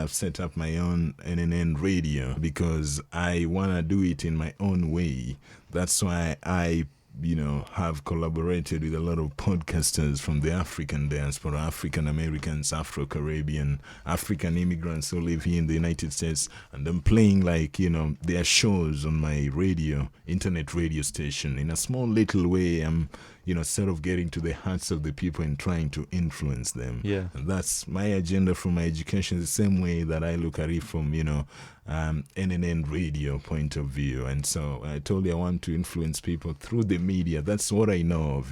I've set up my own NNN Radio because I want to do it in my own way. That's why I have collaborated with a lot of podcasters from the African diaspora, African Americans, Afro-Caribbean, African immigrants who live here in the United States, and I'm playing their shows on my internet radio station. In a small little way, I'm sort of getting to the hearts of the people and trying to influence them. Yeah. And that's my agenda for my education, the same way that I look at it from, NNN Radio point of view. And so I told you I want to influence people through the media. That's what I know of,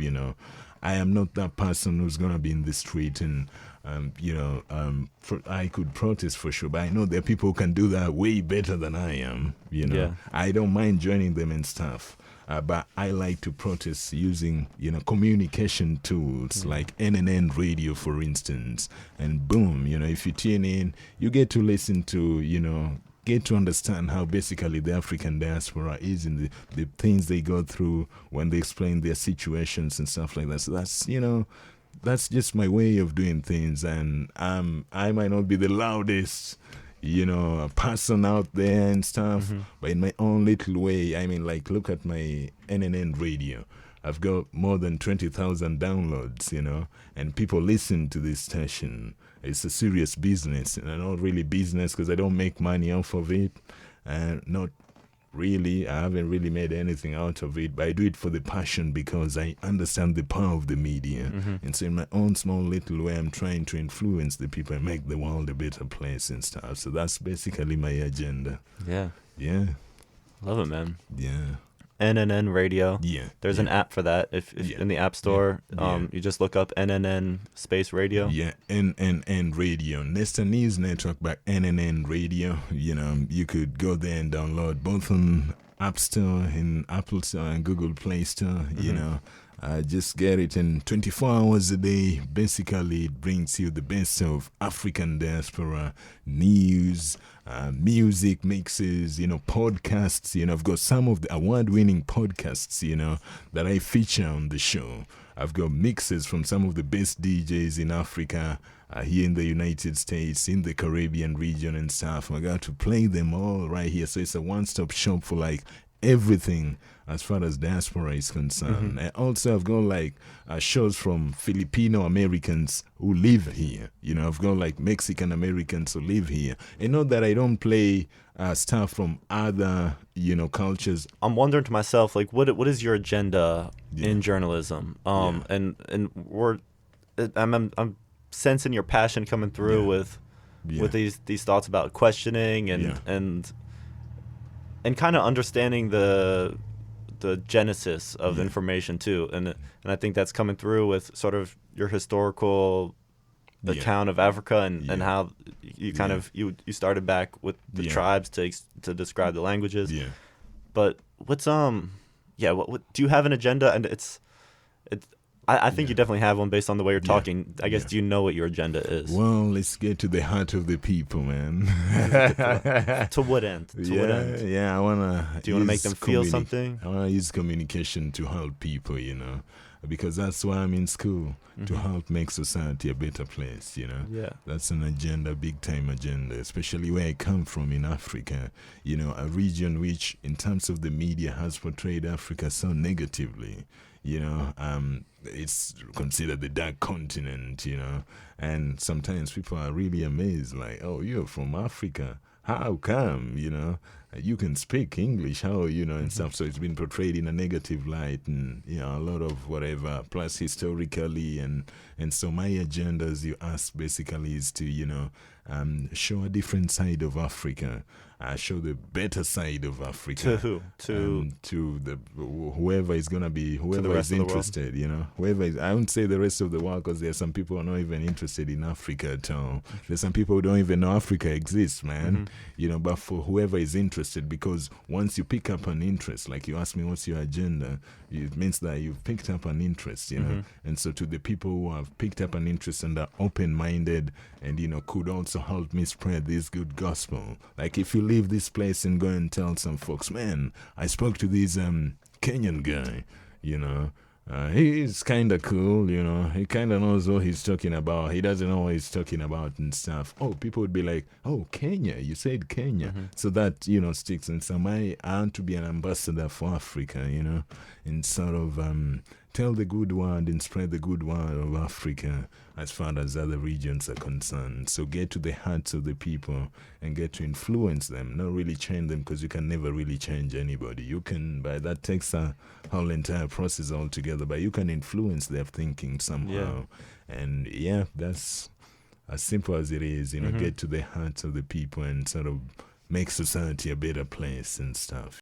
I am not that person who's going to be in the street and, I could protest for sure, but I know there are people who can do that way better than I am, Yeah. I don't mind joining them and stuff. But I like to protest using, communication tools like NNN Radio, for instance. And boom, if you tune in, you get to listen to, get to understand how basically the African diaspora is in the things they go through when they explain their situations and stuff like that. So that's just my way of doing things. And I might not be the loudest, a person out there and stuff, but in my own little way, look at my NNN Radio. I've got more than 20,000 downloads, and people listen to this station. It's a serious business, and not really business because I don't make money off of it, and not really, I haven't really made anything out of it, but I do it for the passion because I understand the power of the media. And so in my own small little way, I'm trying to influence the people and make the world a better place and stuff. So that's basically my agenda. Yeah. Yeah. Love it, man. Yeah. NNN Radio. Yeah. There's an app for that. If in the App Store, you just look up NNN space radio. Yeah, NNN Radio. Nesta News Network by NNN Radio. You could go there and download both on App Store, in Apple Store and Google Play Store, just get it, and 24 hours a day, basically it brings you the best of African diaspora news, music mixes, podcasts. I've got some of the award-winning podcasts, that I feature on the show. I've got mixes from some of the best DJs in Africa, here in the United States, in the Caribbean region and stuff. I got to play them all right here. So it's a one-stop shop for everything as far as diaspora is concerned. And also I've got shows from Filipino Americans who live here. I've got Mexican Americans who live here. And not that I don't play stuff from other cultures. I'm wondering to myself, what is your agenda in journalism? And I'm sensing your passion coming through with these thoughts about questioning and kind of understanding the genesis of information too, and I think that's coming through with sort of your historical account of Africa and how you kind of you started back with the tribes to describe the languages. Yeah. But what's what do you have an agenda? And I think you definitely have one based on the way you're talking. I guess, do you know what your agenda is? Well, let's get to the heart of the people, man. To what end? What end? Yeah, I want to... Do you want to make them feel something? I want to use communication to help people, because that's why I'm in school, to help make society a better place, Yeah. That's an agenda, big-time agenda, especially where I come from in Africa, a region which, in terms of the media, has portrayed Africa so negatively. It's considered the dark continent, and sometimes people are really amazed, oh, you're from Africa. How come, you can speak English, how, and stuff. So it's been portrayed in a negative light and, a lot of whatever, plus historically. And so my agenda, as you asked, basically is to, show a different side of Africa. Show the better side of Africa. To who? To the whoever is gonna be, whoever is interested. Whoever is. I won't say the rest of the world because there are some people who are not even interested in Africa at all. There's some people who don't even know Africa exists, man. But for whoever is interested, because once you pick up an interest, like you asked me, what's your agenda? It means that you've picked up an interest, And so to the people who have picked up an interest and are open-minded, and could also help me spread this good gospel. Like if you leave this place and go and tell some folks, man, I spoke to this Kenyan guy, He's kind of cool, you know. He kind of knows what he's talking about. He doesn't know what he's talking about and stuff. Oh, people would be like, oh, Kenya, you said Kenya. So that, you know, sticks. And so I want to be an ambassador for Africa, you know, and sort of tell the good word and spread the good word of Africa as far as other regions are concerned. So get to the hearts of the people and get to influence them, not really change them, because you can never really change anybody. You can, but that takes a whole entire process altogether, but you can influence their thinking somehow. And that's as simple as it is, you know, get to the hearts of the people and sort of make society a better place and stuff.